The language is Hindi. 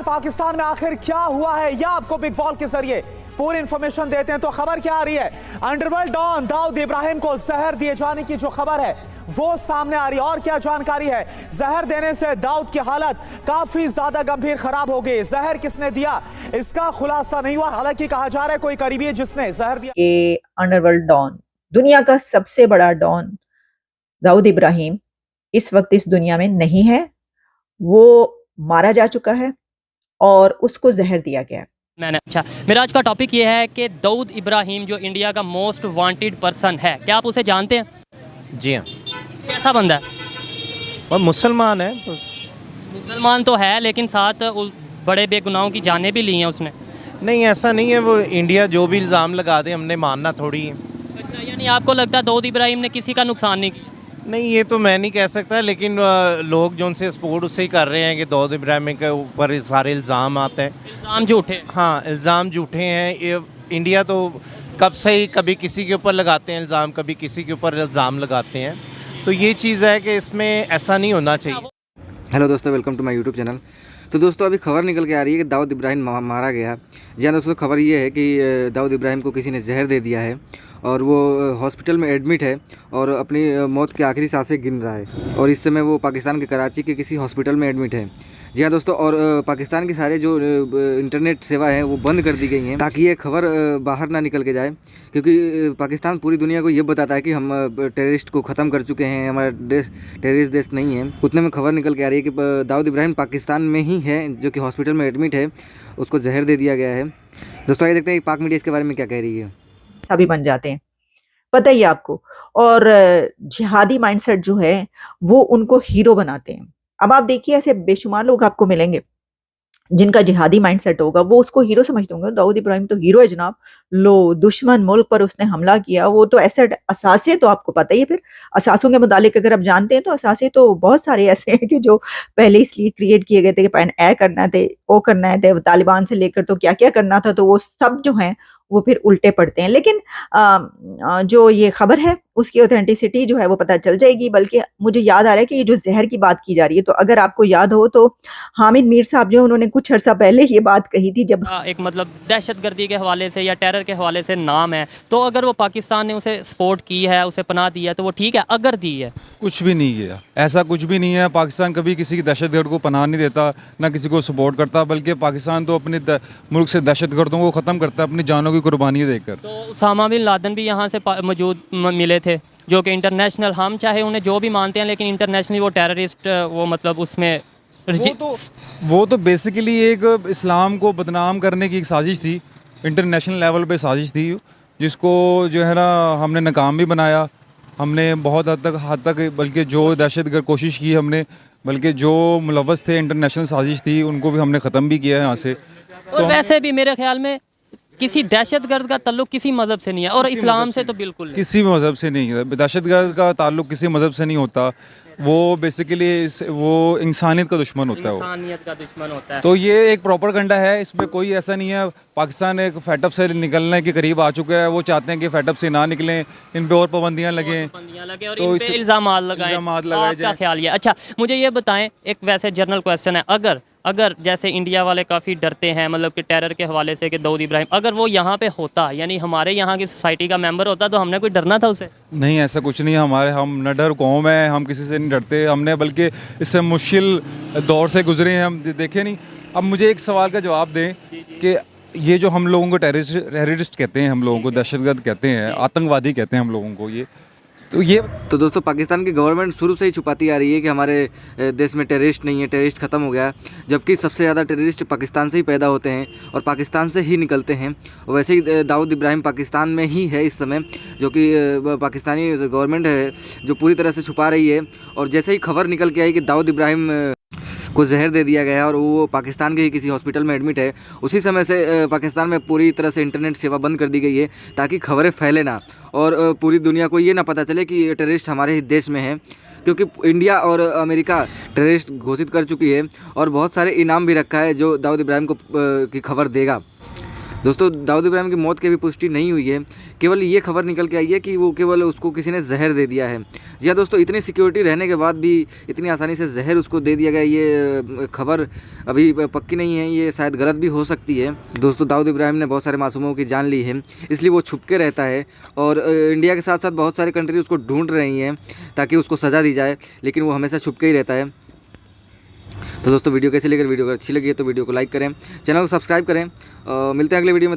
पाकिस्तान में आखिर क्या हुआ है, यह आपको बिग वॉल के जरिए पूरी इंफॉर्मेशन देते हैं। तो खबर क्या आ रही है, अंडरवर्ल्ड डॉन दाऊद इब्राहिम को जहर दिए जाने की जो खबर है वो सामने आ रही है। और क्या जानकारी है, जहर देने से दाऊद की हालत काफी ज्यादा गंभीर खराब हो गई। जहर किसने दिया इसका खुलासा नहीं हुआ, हालांकि कहा जा रहा है कोई करीबी है जिसने जहर दिया। ये अंडरवर्ल्ड डॉन, दुनिया का सबसे बड़ा डॉन दाऊद इब्राहिम इस वक्त इस दुनिया में नहीं है। वो मारा जा चुका है और उसको जहर दिया गया। अच्छा, मेरा आज का टॉपिक ये है कि दाऊद इब्राहिम जो इंडिया का मोस्ट वांटेड पर्सन है, क्या आप उसे जानते हैं? जी हाँ। कैसा बंदा है? और मुसलमान है बस। मुसलमान तो है, लेकिन साथ बड़े बेगुनाहों की जानें भी ली हैं उसने। नहीं, ऐसा नहीं है। वो इंडिया जो भी इल्ज़ाम लगा दे हमने मानना थोड़ी है। अच्छा, यानी आपको लगता है दाऊद इब्राहिम ने किसी का नुकसान नहीं किया? नहीं, ये तो मैं नहीं कह सकता, लेकिन लोग जो उनसे सपोर्ट उससे ही कर रहे हैं कि दाऊद इब्राहिम के ऊपर सारे इल्ज़ाम आते हैं। इल्ज़ाम झूठे? हाँ, इल्ज़ाम झूठे हैं। ये इंडिया तो कब से ही कभी किसी के ऊपर लगाते हैं इल्ज़ाम, कभी किसी के ऊपर इल्ज़ाम लगाते हैं। तो ये चीज़ है कि इसमें ऐसा नहीं होना चाहिए। हेलो दोस्तों, welcome to my YouTube channel. तो दोस्तों अभी खबर निकल के आ रही है कि दाऊद इब्राहिम मारा गया। जी हाँ दोस्तों, खबर ये है कि दाऊद इब्राहिम को किसी ने जहर दे दिया है और वो हॉस्पिटल में एडमिट है और अपनी मौत की आखिरी सांसें गिन रहा है। और इस समय वो पाकिस्तान के कराची के किसी हॉस्पिटल में एडमिट है। जी हाँ दोस्तों, और पाकिस्तान की सारे जो इंटरनेट सेवा है वो बंद कर दी गई हैं ताकि ये खबर बाहर ना निकल के जाए, क्योंकि पाकिस्तान पूरी दुनिया को ये बताता है कि हम टेररिस्ट को ख़त्म कर चुके हैं, हमारा देश टेररिस्ट देश नहीं है। उतने में खबर निकल के आ रही है कि दाऊद इब्राहिम पाकिस्तान में ही है, जो कि हॉस्पिटल में एडमिट है, उसको जहर दे दिया गया है। दोस्तों आइए देखते हैं पाक मीडिया इसके बारे में क्या कह रही है। सभी बन जाते हैं, पता ही आपको। और जिहादी माइंडसेट जो है वो उनको हीरो बनाते हैं। अब आप देखिए, ऐसे बेशुमार लोग आपको मिलेंगे जिनका जिहादी माइंडसेट होगा, वो उसको हीरो समझते होंगे। दाऊद इब्राहिम तो हीरो है जनाब, लो दुश्मन मुल्क पर उसने हमला किया। वो तो ऐसे असासे तो आपको पता ही है। फिर असासों के मुतालिक अगर आप जानते हैं तो असासे तो बहुत सारे ऐसे हैं कि जो पहले इसलिए क्रिएट किए गए थे कि पैन ए करना थे, वो करना है, तालिबान से लेकर तो क्या क्या करना था, तो वो सब जो हैं वो फिर उल्टे पड़ते हैं। लेकिन जो ये खबर है उसकी ऑथेंटिसिटी जो है वो पता चल जाएगी। बल्कि मुझे याद आ रहा है कि ये जो जहर की बात की जा रही है, तो अगर आपको याद हो तो हामिद मीर साहब जो उन्होंने कुछ अर्सा पहले ये बात कही थी, जब एक मतलब दहशतगर्दी के हवाले से या टेरर के हवाले से नाम है, तो अगर वो पाकिस्तान ने उसे सपोर्ट की है, उसे पनाह दी है, तो वो ठीक है। अगर दी है, कुछ भी नहीं किया, ऐसा कुछ भी नहीं है। पाकिस्तान कभी किसी की दहशतगर्द को पनाह नहीं देता, ना किसी को सपोर्ट करता, बल्कि पाकिस्तान तो अपने मुल्क से दहशतगर्दों को ख़त्म करता है अपनी जानों की कुर्बानी देकर। तो उसामा बिन लादेन भी यहाँ से मौजूद मिले थे, जो कि इंटरनेशनल, हम चाहे उन्हें जो भी मानते हैं, लेकिन इंटरनेशनली वो टेररिस्ट, वो मतलब उसमें वो तो बेसिकली एक इस्लाम को बदनाम करने की एक साजिश थी, इंटरनेशनल लेवल पे साजिश थी, जिसको जो है ना हमने नाकाम भी बनाया। हमने बहुत हद तक बल्कि जो दहशतगर्द कोशिश की हमने, बल्कि जो मुलव्वस थे इंटरनेशनल साजिश थी, उनको भी हमने ख़त्म भी किया है यहाँ से। और वैसे भी मेरे ख्याल में किसी दहशतगर्द का ताल्लुक किसी मज़हब से नहीं है, और इस्लाम से तो बिल्कुल नहीं। किसी मज़हब से नहीं है। दहशतगर्द का ताल्लुक किसी मज़हब से नहीं होता। वो बेसिकली वो इंसानियत का दुश्मन होता है, वो इंसानियत का दुश्मन होता है। तो ये एक प्रोपेगेंडा है, इसमें कोई ऐसा नहीं है। पाकिस्तान एक फेटअप से निकलने के करीब आ चुका है। वो चाहते हैं कि फेटअप से ना निकलें, इन पे और पाबंदियाँ लगें, और तो इन पे इल्ज़ाम लगाए लगाए जाए। ख्याल ये अच्छा, मुझे ये बताएं, एक वैसे जनरल क्वेश्चन है, अगर जैसे इंडिया वाले काफ़ी डरते हैं मतलब कि टेरर के हवाले से कि दाऊद इब्राहिम अगर वो यहाँ पे होता, यानी हमारे यहाँ की सोसाइटी का मेंबर होता, तो हमने कोई डरना था उसे? नहीं, ऐसा कुछ नहीं है। हम न डर कौम है, हम किसी से नहीं डरते। हमने बल्कि इससे मुश्किल दौर से गुजरे हैं, हम देखे नहीं। अब मुझे एक सवाल का जवाब दें कि ये जो हम लोगों को टेररिस्ट कहते हैं, हम लोगों को दहशतगर्द कहते हैं, आतंकवादी कहते हैं हम लोगों को, ये तो दोस्तों पाकिस्तान की गवर्नमेंट शुरू से ही छुपाती आ रही है कि हमारे देश में टेररिस्ट नहीं है, टेररिस्ट ख़त्म हो गया, जबकि सबसे ज़्यादा टेररिस्ट पाकिस्तान से ही पैदा होते हैं और पाकिस्तान से ही निकलते हैं। वैसे ही दाऊद इब्राहिम पाकिस्तान में ही है इस समय, जो कि पाकिस्तानी गवर्नमेंट है जो पूरी तरह से छुपा रही है। और जैसे ही खबर निकल के आई कि दाऊद इब्राहिम को जहर दे दिया गया है और वो पाकिस्तान के ही किसी हॉस्पिटल में एडमिट है, उसी समय से पाकिस्तान में पूरी तरह से इंटरनेट सेवा बंद कर दी गई है ताकि खबरें फैले ना और पूरी दुनिया को ये ना पता चले कि टेररिस्ट हमारे ही देश में है, क्योंकि इंडिया और अमेरिका टेररिस्ट घोषित कर चुकी है और बहुत सारे इनाम भी रखा है जो दाऊद इब्राहिम को की खबर देगा। दोस्तों दाऊद इब्राहिम की मौत की अभी पुष्टि नहीं हुई है, केवल ये खबर निकल के आई है कि वो केवल उसको किसी ने जहर दे दिया है। जी हाँ दोस्तों, इतनी सिक्योरिटी रहने के बाद भी इतनी आसानी से जहर उसको दे दिया गया, ये खबर अभी पक्की नहीं है, ये शायद गलत भी हो सकती है। दोस्तों दाऊद इब्राहिम ने बहुत सारे मासूमों की जान ली है, इसलिए वो छुप के रहता है और इंडिया के साथ साथ बहुत सारी कंट्री उसको ढूंढ रही हैं ताकि उसको सज़ा दी जाए, लेकिन वो हमेशा छुप के ही रहता है। तो दोस्तों वीडियो कैसे लगी? अगर वीडियो अगर अच्छी लगी है तो वीडियो को लाइक करें, चैनल को सब्सक्राइब करें। मिलते हैं अगले वीडियो में।